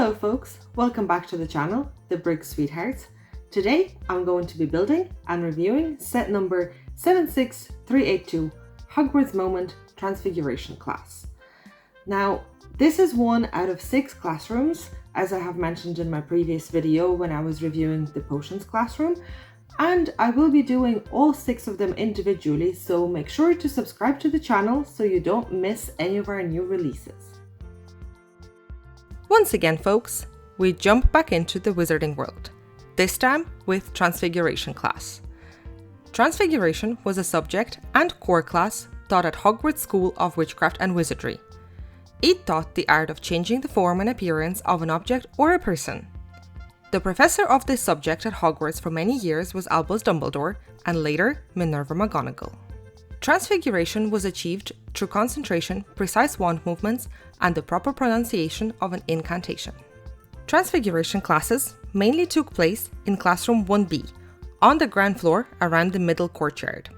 Hello folks, welcome back to the channel, The Brig Sweethearts. Today I'm going to be building and reviewing set number 76382 Hogwarts Moment Transfiguration class. Now this is one out of 6 classrooms, as I have mentioned in my previous video when I was reviewing the potions classroom, and I will be doing all 6 of them individually, so make sure to subscribe to the channel so you don't miss any of our new releases. Once again folks, we jump back into the wizarding world, this time with Transfiguration class. Transfiguration was a subject and core class taught at Hogwarts School of Witchcraft and Wizardry. It taught the art of changing the form and appearance of an object or a person. The professor of this subject at Hogwarts for many years was Albus Dumbledore and later Minerva McGonagall. Transfiguration was achieved through concentration, precise wand movements, and the proper pronunciation of an incantation. Transfiguration classes mainly took place in Classroom 1B, on the ground floor around the middle courtyard.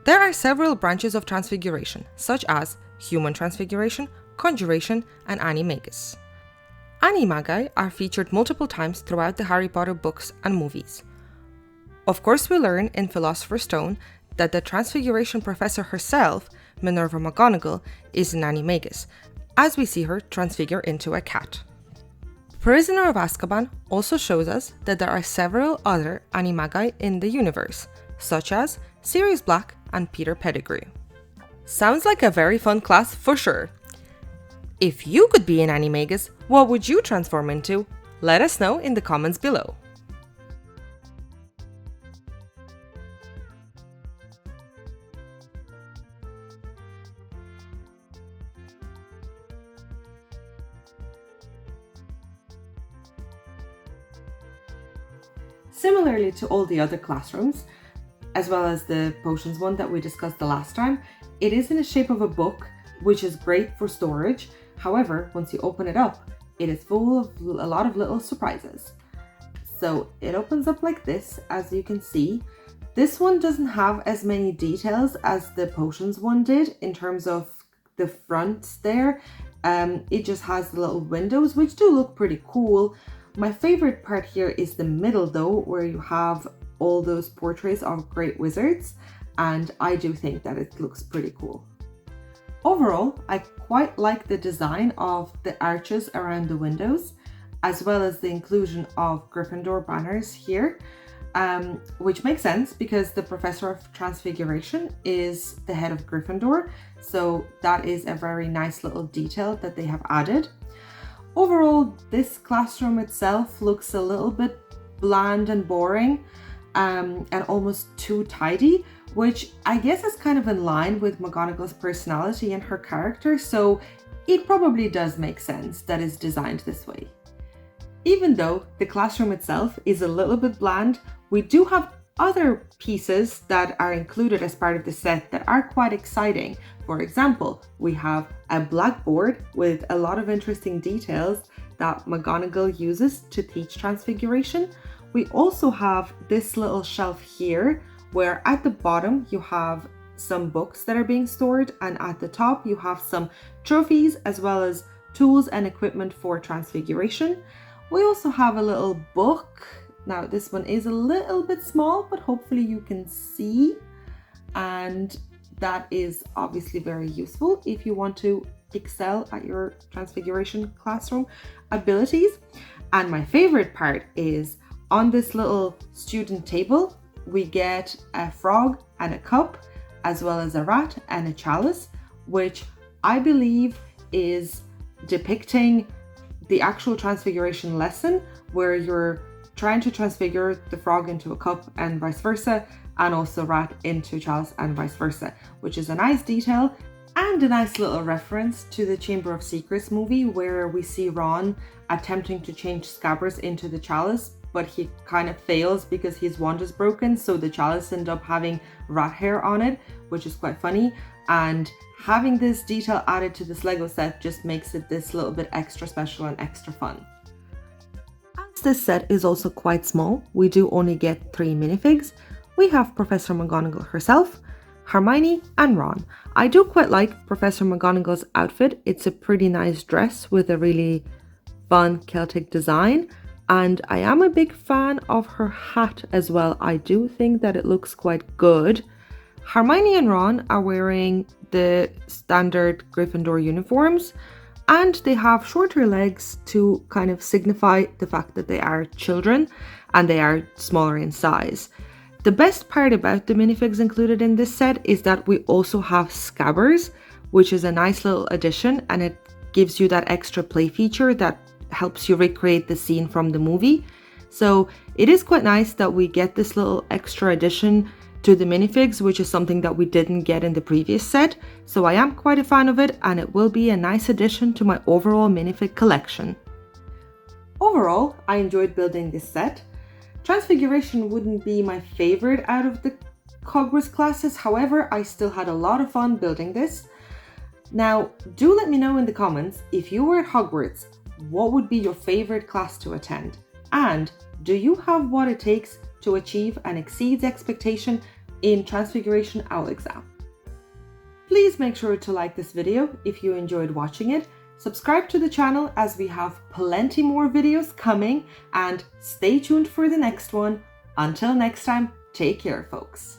There are several branches of transfiguration, such as human transfiguration, conjuration, and animagus. Animagi are featured multiple times throughout the Harry Potter books and movies. Of course, we learn in Philosopher's Stone that the Transfiguration professor herself, Minerva McGonagall, is an animagus, as we see her transfigure into a cat. Prisoner of Azkaban also shows us that there are several other animagi in the universe, such as Sirius Black and Peter Pettigrew. Sounds like a very fun class for sure. If you could be an animagus, what would you transform into? Let us know in the comments below. Similarly to all the other classrooms, as well as the potions one that we discussed the last time, it is in the shape of a book, which is great for storage. However, once you open it up, it is full of a lot of little surprises. So it opens up like this, as you can see. This one doesn't have as many details as the potions one did in terms of the fronts there. It just has the little windows, which do look pretty cool. My favorite part here is the middle though, where you have all those portraits of great wizards, and I do think that it looks pretty cool. Overall, I quite like the design of the arches around the windows, as well as the inclusion of Gryffindor banners here, which makes sense because the Professor of Transfiguration is the head of Gryffindor, so that is a very nice little detail that they have added. Overall, this classroom itself looks a little bit bland and boring, and almost too tidy, which I guess is kind of in line with McGonagall's personality and her character, so it probably does make sense that it's designed this way. Even though the classroom itself is a little bit bland, we do have other pieces that are included as part of the set that are quite exciting. For example, we have a blackboard with a lot of interesting details that McGonagall uses to teach transfiguration. We also have this little shelf here where at the bottom you have some books that are being stored, and at the top you have some trophies as well as tools and equipment for transfiguration. We also have a little book. Now this one is a little bit small, but hopefully you can see, and that is obviously very useful if you want to excel at your transfiguration classroom abilities. And my favorite part is on this little student table, we get a frog and a cup, as well as a rat and a chalice, which I believe is depicting the actual transfiguration lesson where you're trying to transfigure the frog into a cup and vice versa, and also rat into a chalice and vice versa, which is a nice detail and a nice little reference to the Chamber of Secrets movie where we see Ron attempting to change Scabbers into the chalice, but he kind of fails because his wand is broken, so the chalice ends up having rat hair on it, which is quite funny. And having this detail added to this Lego set just makes it this little bit extra special and extra fun. As this set is also quite small, we do only get 3 minifigs. We have Professor McGonagall herself, Hermione, and Ron. I do quite like Professor McGonagall's outfit. It's a pretty nice dress with a really fun Celtic design, and I am a big fan of her hat as well. I do think that it looks quite good. Hermione and Ron are wearing the standard Gryffindor uniforms, and they have shorter legs to kind of signify the fact that they are children and they are smaller in size. The best part about the minifigs included in this set is that we also have scabbers, which is a nice little addition, and it gives you that extra play feature that helps you recreate the scene from the movie. So it is quite nice that we get this little extra addition to the minifigs, which is something that we didn't get in the previous set. So I am quite a fan of it, and it will be a nice addition to my overall minifig collection. Overall, I enjoyed building this set. Transfiguration wouldn't be my favorite out of the Hogwarts classes, however, I still had a lot of fun building this. Now, do let me know in the comments, if you were at Hogwarts, what would be your favorite class to attend? And do you have what it takes to achieve and exceed expectation in Transfiguration OWL exam? Please make sure to like this video if you enjoyed watching it. Subscribe to the channel as we have plenty more videos coming, and stay tuned for the next one. Until next time, take care, folks.